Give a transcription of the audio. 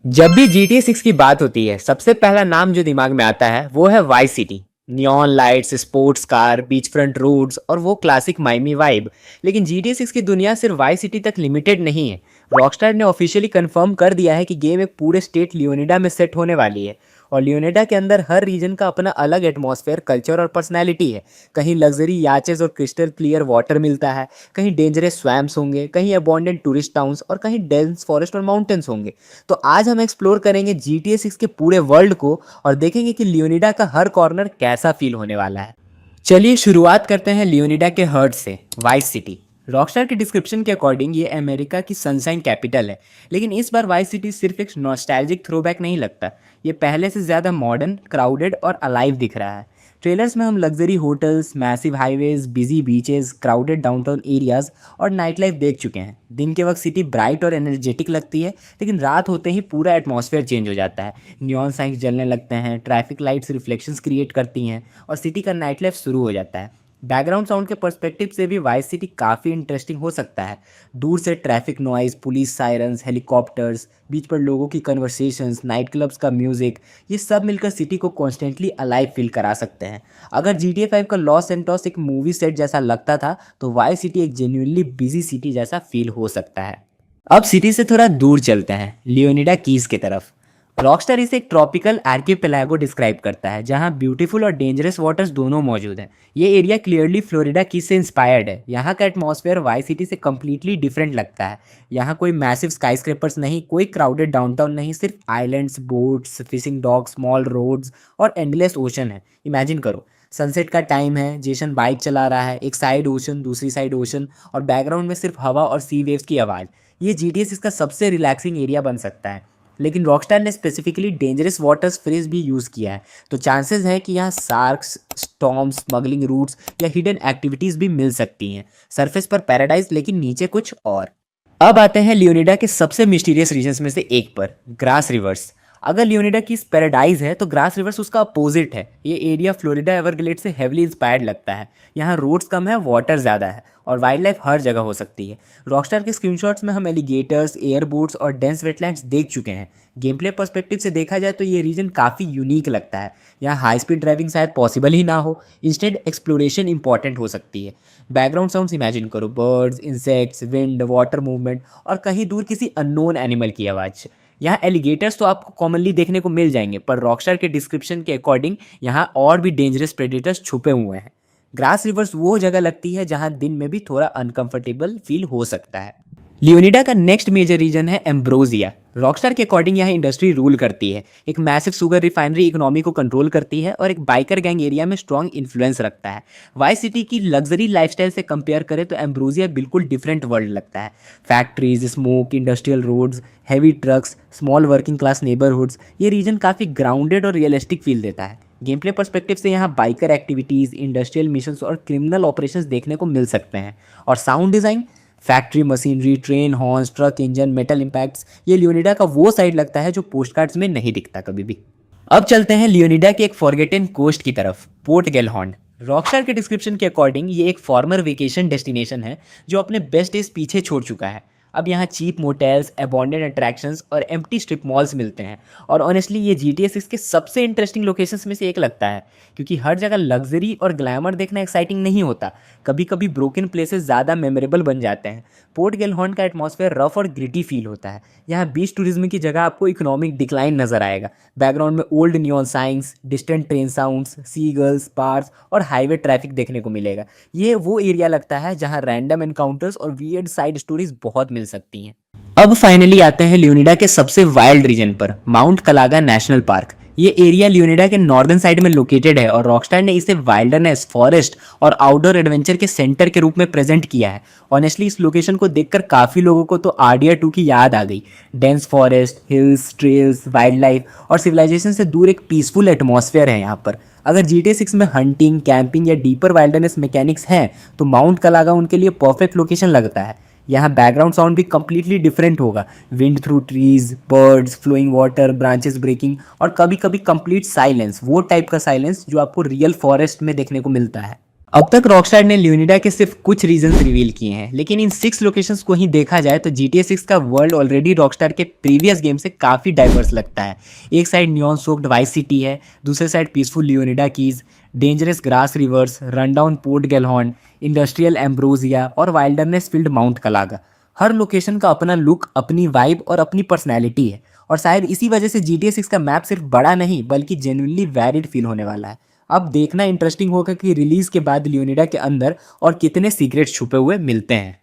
जब भी GTA 6 की बात होती है सबसे पहला नाम जो दिमाग में आता है वो है Vice City. Neon lights, sports car, beach front roads और वो क्लासिक माइमी वाइब। लेकिन GTA 6 की दुनिया सिर्फ वाइस सिटी तक लिमिटेड नहीं है। रॉकस्टार ने ऑफिशियली कंफर्म कर दिया है कि गेम एक पूरे स्टेट लियोनिडा में सेट होने वाली है। और लियोनिडा के अंदर हर रीजन का अपना अलग एटमॉस्फेयर, कल्चर और पर्सनैलिटी है। कहीं लग्जरी याचेस और क्रिस्टल क्लियर वाटर मिलता है, कहीं डेंजरस स्वैम्स होंगे, कहीं अबॉन्डेंट टूरिस्ट टाउन्स और कहीं डेंस फॉरेस्ट और माउंटेन्स होंगे। तो आज हम एक्सप्लोर करेंगे GTA 6 के पूरे वर्ल्ड को और देखेंगे कि लियोनिडा का हर कॉर्नर कैसा फील होने वाला है। चलिए शुरुआत करते हैं लियोनिडा के हर्ट से, वाइस सिटी। रॉकस्टार के डिस्क्रिप्शन के अकॉर्डिंग ये अमेरिका की सनशाइन कैपिटल है। लेकिन इस बार वाइस सिटी सिर्फ एक नॉस्टैल्जिक थ्रोबैक नहीं लगता, ये पहले से ज़्यादा मॉडर्न, क्राउडेड और अलाइव दिख रहा है। ट्रेलर्स में हम luxury hotels, massive highways, busy beaches, crowded downtown areas और नाइट लाइफ देख चुके हैं। दिन के वक्त सिटी ब्राइट और एनर्जेटिक लगती है, लेकिन रात होते ही पूरा एटमॉस्फेयर चेंज हो जाता है। नियॉन साइंस जलने लगते हैं, ट्रैफिक लाइट्स रिफ्लेक्शंस क्रिएट करती हैं और सिटी का नाइट लाइफ शुरू हो जाता है। बैकग्राउंड साउंड के पर्सपेक्टिव से भी वाइस सिटी काफ़ी इंटरेस्टिंग हो सकता है। दूर से traffic noise, police sirens, helicopters, बीच पर लोगों की कन्वर्सेशंस, नाइट क्लब्स का म्यूज़िक, ये सब मिलकर सिटी को कॉन्स्टेंटली अलाइव फील करा सकते हैं। अगर GTA 5 का लॉस एंटोस एक मूवी सेट जैसा लगता था, तो वाइस सिटी एक जेन्युइनली बिजी सिटी जैसा फील हो सकता है। अब सिटी से थोड़ा दूर चलते हैं, लियोनिडा कीज की तरफ। रॉकस्टार इसे एक ट्रॉपिकल आर्किपेलागो डिस्क्राइब करता है, जहां ब्यूटीफुल और डेंजरस वाटर्स दोनों मौजूद हैं। ये एरिया क्लियरली फ्लोरिडा कीज से इंस्पायर्ड है। यहाँ का एटमॉस्फेयर वाइस सिटी से कम्प्लीटली डिफरेंट लगता है। यहाँ कोई मैसिव स्काईस्क्रेपर्स नहीं, कोई क्राउडेड डाउनटाउन नहीं, सिर्फ islands, boats, fishing docks, small roads और एंडलेस ओशन है। इमेजिन करो, सनसेट का टाइम है, जेसन बाइक चला रहा है, एक साइड ओशन, दूसरी साइड ओशन और बैकग्राउंड में सिर्फ हवा और सी वेव्स की आवाज़। ये GTA 6 का सबसे रिलैक्सिंग एरिया बन सकता है। लेकिन रॉकस्टार ने स्पेसिफिकली डेंजरस वाटर्स फ्रेज भी यूज़ किया है, तो चांसेस हैं कि यहाँ शार्क्स, स्टॉर्म्स, स्मगलिंग रूट्स या हिडन एक्टिविटीज़ भी मिल सकती हैं। सरफेस पर पैराडाइज, लेकिन नीचे कुछ और। अब आते हैं लियोनिडा के सबसे मिस्टीरियस रीजन्स में से एक पर, ग्रास रिवर्स। अगर लियोनिडा की पैराडाइज है तो ग्रास रिवर्स उसका अपोजिट है। ये एरिया फ्लोरिडा एवरग्लेड से हेवली इंस्पायर्ड लगता है। यहाँ रोड्स कम है, वाटर ज़्यादा है और वाइल्ड लाइफ हर जगह हो सकती है। रॉकस्टार के स्क्रीनशॉट्स में हम एलिगेटर्स, एयरबोट्स और डेंस वेटलैंड्स देख चुके हैं। गेम प्ले पर्सपेक्टिव से देखा जाए तो ये रीजन काफ़ी यूनिक लगता है। यहाँ हाई स्पीड ड्राइविंग शायद पॉसिबल ही ना हो, इंस्टेड एक्सप्लोरेशन इंपॉर्टेंट हो सकती है। बैकग्राउंड साउंड्स इमेजिन करो, birds, insects, wind, water movement और कहीं दूर किसी अननोन एनिमल की आवाज़। यहाँ एलिगेटर्स तो आपको कॉमनली देखने को मिल जाएंगे, पर रॉकस्टार के डिस्क्रिप्शन के अकॉर्डिंग यहाँ और भी डेंजरस प्रेडेटर्स छुपे हुए हैं। ग्रास रिवर्स वो जगह लगती है जहाँ दिन में भी थोड़ा अनकंफर्टेबल फील हो सकता है। लियोनिडा का नेक्स्ट मेजर रीजन है एम्ब्रोजिया। रॉकस्टार के अकॉर्डिंग यहाँ इंडस्ट्री रूल करती है, एक मैसिव शुगर रिफाइनरी इकोनॉमी को कंट्रोल करती है और एक बाइकर गैंग एरिया में स्ट्रॉन्ग इन्फ्लुएंस रखता है। वाइस सिटी की लग्जरी लाइफस्टाइल से कंपेयर करें तो एम्ब्रोजिया बिल्कुल डिफरेंट वर्ल्ड लगता है। Factories, smoke, industrial roads, heavy trucks, small working class neighbourhoods, ये रीजन काफ़ी ग्राउंडेड और रियलिस्टिक फील देता है। गेम प्ले पर्सपेक्टिव से यहाँ बाइकर एक्टिविटीज़, इंडस्ट्रियल मिशंस और क्रिमिनल ऑपरेशंस देखने को मिल सकते हैं। और sound design, factory machinery, train horns, truck engine, metal impacts, ये लियोनिडा का वो साइड लगता है जो पोस्टकार्ड्स में नहीं दिखता कभी भी। अब चलते हैं लियोनिडा के एक फॉरगेटन कोस्ट की तरफ, पोर्ट गेलहॉर्न। रॉकस्टार के डिस्क्रिप्शन के अकॉर्डिंग ये एक फॉर्मर वेकेशन डेस्टिनेशन है जो अपने बेस्ट डेज पीछे छोड़ चुका है। अब यहाँ चीप मोटेल्स, अबॉन्डेंट अट्रैक्शंस और एम्प्टी स्ट्रिप मॉल्स मिलते हैं। और ऑनेस्टली ये GTA 6 के सबसे इंटरेस्टिंग लोकेशंस में से एक लगता है, क्योंकि हर जगह लग्जरी और ग्लैमर देखना एक्साइटिंग नहीं होता। कभी कभी ब्रोकन प्लेसेस ज़्यादा मेमोरेबल बन जाते हैं। पोर्ट गेलहॉर्न का एटमॉस्फेयर रफ और ग्रिटी फील होता है। यहाँ बीच टूरिज्म की जगह आपको इकोनॉमिक डिक्लाइन नजर आएगा। बैकग्राउंड में old neon signs, distant train sounds, seagulls, पार्स और हाईवे ट्रैफिक देखने को मिलेगा। ये वो एरिया लगता है जहाँ रैंडम एनकाउंटर्स और वियर्ड साइड स्टोरीज बहुत मिल सकती हैं। अब फाइनली आते हैं लियोनिडा के सबसे वाइल्ड रीजन पर, माउंट कलागा नेशनल पार्क। ये एरिया लियोनिडा के नॉर्दर्न साइड में लोकेटेड है और रॉकस्टार ने इसे वाइल्डरनेस, फॉरेस्ट और आउटडोर एडवेंचर के सेंटर के रूप में प्रेजेंट किया है। ऑनेस्टली इस लोकेशन को देखकर काफ़ी लोगों को तो RDR 2 की याद आ गई। Dense forest, hills, trails, wild life और सिविलाइजेशन से दूर एक पीसफुल एटमॉस्फेयर है यहाँ पर। अगर GTA 6 में हंटिंग, कैंपिंग या डीपर वाइल्डरनेस मैकेनिक्स हैं तो माउंट कलागा उनके लिए परफेक्ट लोकेशन लगता है। यहाँ बैकग्राउंड साउंड भी कम्प्लीटली डिफरेंट होगा, wind through trees, birds, flowing water, branches breaking और कभी कभी कंप्लीट साइलेंस, वो टाइप का साइलेंस जो आपको रियल फॉरेस्ट में देखने को मिलता है। अब तक रॉकस्टार ने ल्यूनिडा के सिर्फ कुछ रीजन्स रिवील किए हैं, लेकिन इन 6 लोकेशंस को ही देखा जाए तो GTA 6 का वर्ल्ड ऑलरेडी रॉकस्टार के प्रीवियस गेम से काफ़ी डाइवर्स लगता है। एक side neon soaked Vice City है, दूसरे side peaceful Leonida Keys, dangerous grass rivers, rundown Port Gellhorn, industrial Ambrosia और वाइल्डरनेस फील्ड माउंट कलागा। हर लोकेशन का अपना लुक, अपनी वाइब और अपनी पर्सनैलिटी है, और शायद इसी वजह से GTA 6 का मैप सिर्फ बड़ा नहीं बल्कि जेन्युइनली वैरिड फील होने वाला है। अब देखना इंटरेस्टिंग होगा कि रिलीज के बाद लियोनिडा के अंदर और कितने सीक्रेट्स छुपे हुए मिलते हैं।